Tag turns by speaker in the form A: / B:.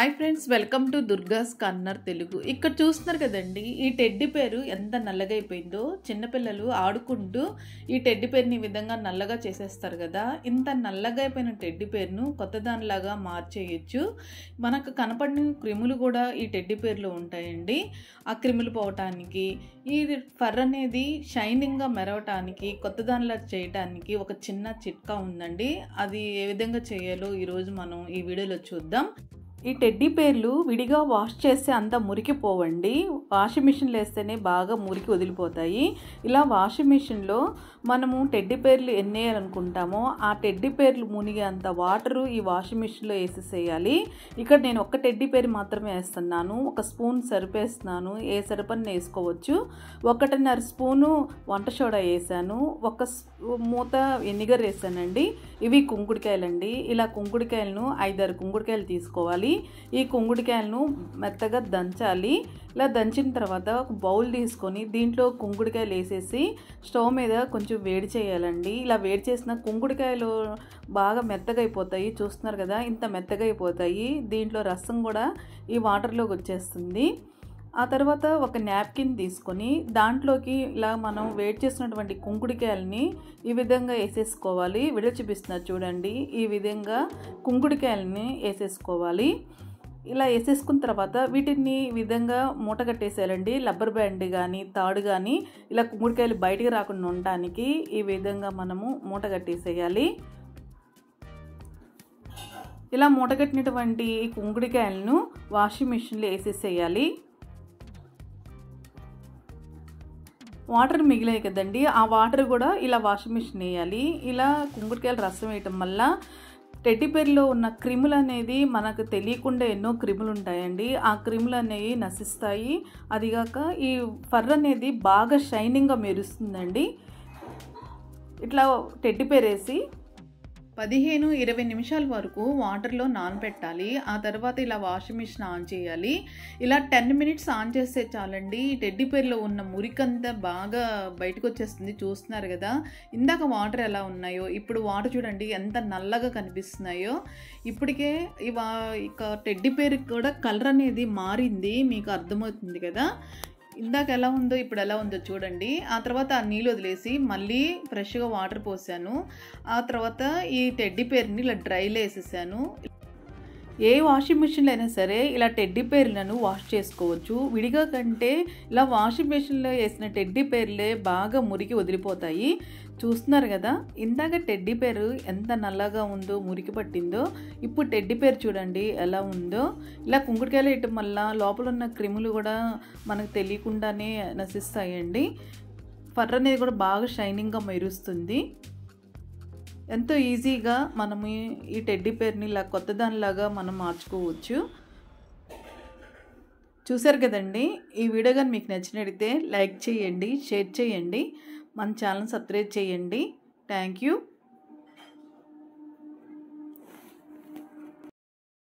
A: Hi friends, welcome to దుర్గాస్ corner Telugu. ఇక్కడ చూస్తున్నారు కదండి, ఈ టెడ్డీ పేరు ఎంత నల్లగా అయిపోయిందో. చిన్నపిల్లలు ఆడుకుంటూ ఈ టెడ్డీ పేరుని ఈ విధంగా నల్లగా చేసేస్తారు కదా. ఇంత నల్లగా అయిపోయిన టెడ్డీ పేరును కొత్త దానిలాగా మార్చేయచ్చు. మనకు కనపడిన క్రిములు కూడా ఈ టెడ్డీ పేరులో ఉంటాయండి. ఆ క్రిములు పోవటానికి, ఈ ఫర్ అనేది షైనింగ్గా మెరవటానికి, కొత్త దానిలా చేయటానికి ఒక చిన్న చిట్కా ఉందండి. అది ఏ విధంగా చేయాలో ఈరోజు మనం ఈ వీడియోలో చూద్దాం. ఈ టెడ్డీ పేర్లు విడిగా వాష్ చేస్తే అంత మురికిపోవండి. వాషింగ్ మిషన్లో వేస్తేనే బాగా మురికి వదిలిపోతాయి. ఇలా వాషింగ్ మిషన్లో మనము టెడ్డీ పేర్లు ఎన్ని వేయాలనుకుంటామో ఆ టెడ్డీ పేర్లు మునిగే అంత వాటరు ఈ వాషింగ్ మిషన్లో వేసేసేయాలి. ఇక్కడ నేను ఒక్క టెడ్డీ పేరు మాత్రమే వేస్తున్నాను. ఒక స్పూన్ సరిపేస్తున్నాను. ఏ సరిపని వేసుకోవచ్చు. 1.5 స్పూను వంట సోడా వేసాను. ఒక మూత వెనిగర్ వేసానండి. ఇవి కుంకుడుకాయలండి. ఇలా కుంకుడుకాయలను 5-6 కుంకుడుకాయలు తీసుకోవాలి. ఈ కుంకుడుకాయలను మెత్తగా దంచాలి. ఇలా దంచిన తర్వాత ఒక బౌల్ తీసుకొని దీంట్లో కుంకుడుకాయలు వేసేసి స్టవ్ మీద కొంచెం వేడి చేయాలండి. ఇలా వేడి చేసిన కుంకుడుకాయలు బాగా మెత్తగా అయిపోతాయి. చూస్తున్నారు కదా, ఇంత మెత్తగా అయిపోతాయి. దీంట్లో రసం కూడా ఈ వాటర్లోకి వచ్చేస్తుంది. ఆ తర్వాత ఒక నాప్కిన్ తీసుకొని దాంట్లోకి ఇలా మనం వేడి చేసినటువంటి కుంకుడుకాయలని ఈ విధంగా వేసేసుకోవాలి. వీడియో చూపిస్తున్నారు చూడండి. ఈ విధంగా కుంకుడుకాయలని వేసేసుకోవాలి. ఇలా వేసేసుకున్న తర్వాత వీటిని ఈ విధంగా మూట కట్టేసేయాలండి. రబ్బర్ బ్యాండ్ కానీ తాడు కానీ ఇలా కుంకుడుకాయలు బయటికి రాకుండా ఉండడానికి ఈ విధంగా మనము మూట కట్టేసేయాలి. ఇలా మూట కట్టినటువంటి ఈ కుంకుడుకాయలను వాషింగ్ మిషన్లో వేసేసేయాలి. వాటర్ మిగిలాయి కదండి, ఆ వాటర్ కూడా ఇలా వాషింగ్ మిషన్ వేయాలి. ఇలా కుంకుడుకాయలు రసం వేయటం వల్ల టెడ్డీ పేరులో ఉన్న క్రిములు అనేది మనకు తెలియకుండా ఎన్నో క్రిములు ఉంటాయండి. ఆ క్రిములు అనేవి నశిస్తాయి. అదిగాక ఈ ఫర్ అనేది బాగా షైనింగ్గా మెరుస్తుందండి. ఇట్లా టెడ్డీ పేరు వేసి 15-20 నిమిషాల వరకు వాటర్లో నానబెట్టాలి. ఆ తర్వాత ఇలా వాషింగ్ మిషన్ ఆన్ చేయాలి. ఇలా 10 మినిట్స్ ఆన్ చేస్తే చాలండి. టెడ్డీ పేరులో ఉన్న మురికంతా బాగా బయటకు వచ్చేస్తుంది. చూస్తున్నారు కదా, ఇందాక వాటర్ ఎలా ఉన్నాయో ఇప్పుడు వాటర్ చూడండి ఎంత నల్లగా కనిపిస్తున్నాయో. ఇప్పటికే ఇక టెడ్డీ పేరుకి కూడా కలర్ అనేది మారింది, మీకు అర్థమవుతుంది కదా. ఇందాక ఎలా ఉందో ఇప్పుడు ఎలా ఉందో చూడండి. ఆ తర్వాత ఆ నీళ్ళు వదిలేసి మళ్ళీ ఫ్రెష్గా వాటర్ పోసాను. ఆ తర్వాత ఈ టెడ్డీ పేరుని ఇలా డ్రైలో వేసేసాను. ఏ వాషింగ్ మిషన్లో అయినా సరే ఇలా టెడ్డీ పేర్లను వాష్ చేసుకోవచ్చు. విడిగా కంటే ఇలా వాషింగ్ మిషన్లో వేసిన టెడ్డీ పేర్లే బాగా మురికి వదిలిపోతాయి. చూస్తున్నారు కదా, ఇందాక టెడ్డీ పేరు ఎంత నల్లగా ఉందో, మురికి పట్టిందో. ఇప్పుడు టెడ్డీ పేరు చూడండి ఎలా ఉందో. ఇలా కుంకుడుకాయలు వేయటం వల్ల లోపల ఉన్న క్రిములు కూడా మనకు తెలియకుండానే నశిస్తాయండి. ఫర్ అనేది కూడా బాగా షైనింగ్గా మెరుస్తుంది. ఎంతో ఈజీగా మనము ఈ టెడ్డీ పేరుని ఇలా కొత్త దానిలాగా మనం మార్చుకోవచ్చు. చూసారు కదండి. ఈ వీడియో కానీ మీకు నచ్చినట్లయితే లైక్ చేయండి, షేర్ చేయండి, మన ఛానల్ సబ్స్క్రైబ్ చేయండి. Thank you.